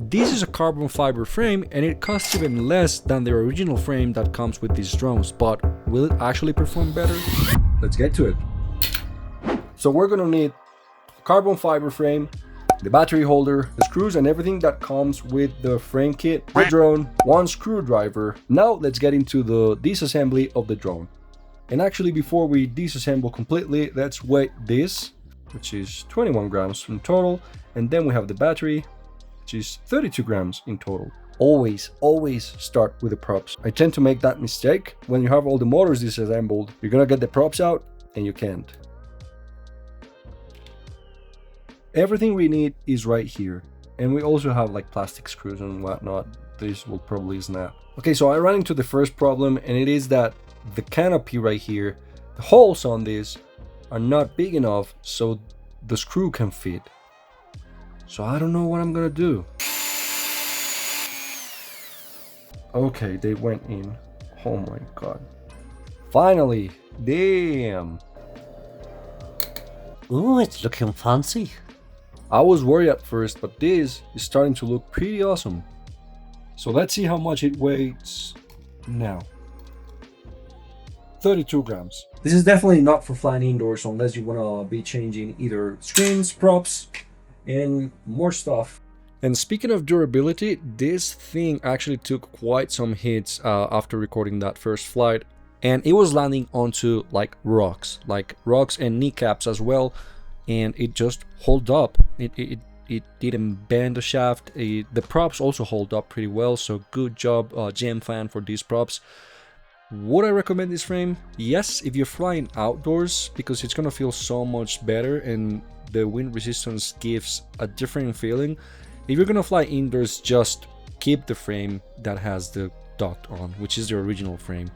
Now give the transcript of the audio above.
This is a carbon fiber frame and it costs even less than the original frame that comes with these drones, but will it actually perform better? Let's get to it. So we're gonna need a carbon fiber frame, the battery holder, the screws and everything that comes with the frame kit, the drone, one screwdriver. Now let's get into the disassembly of the drone. And actually, before we disassemble completely, let's weigh this, which is 21 grams in total, and then we have the battery, which is 32 grams in total. Always start with the props. I tend to make that mistake. When you have all the motors disassembled, you're gonna get the props out and you can't. Everything we need is right here. And we also have like plastic screws and whatnot. This will probably snap. Okay, so I ran into the first problem, and it is that the canopy right here, the holes on this are not big enough so the screw can fit. So I don't know what I'm gonna do. Okay, they went in. Oh my god. Finally! Damn! Ooh, it's looking fancy. I was worried at first, but this is starting to look pretty awesome. So let's see how much it weighs now. 32 grams. This is definitely not for flying indoors unless you want to be changing either screens, props, and more stuff. And speaking of durability, this thing actually took quite some hits after recording that first flight. And it was landing onto like rocks and kneecaps as well. And it just held up. It didn't bend the shaft. The props also hold up pretty well. So good job, Gem Fan, for these props. Would I recommend this frame? Yes, if you're flying outdoors, because it's gonna feel so much better and the wind resistance gives a different feeling. If you're gonna fly indoors, just keep the frame that has the duct on, which is the original frame.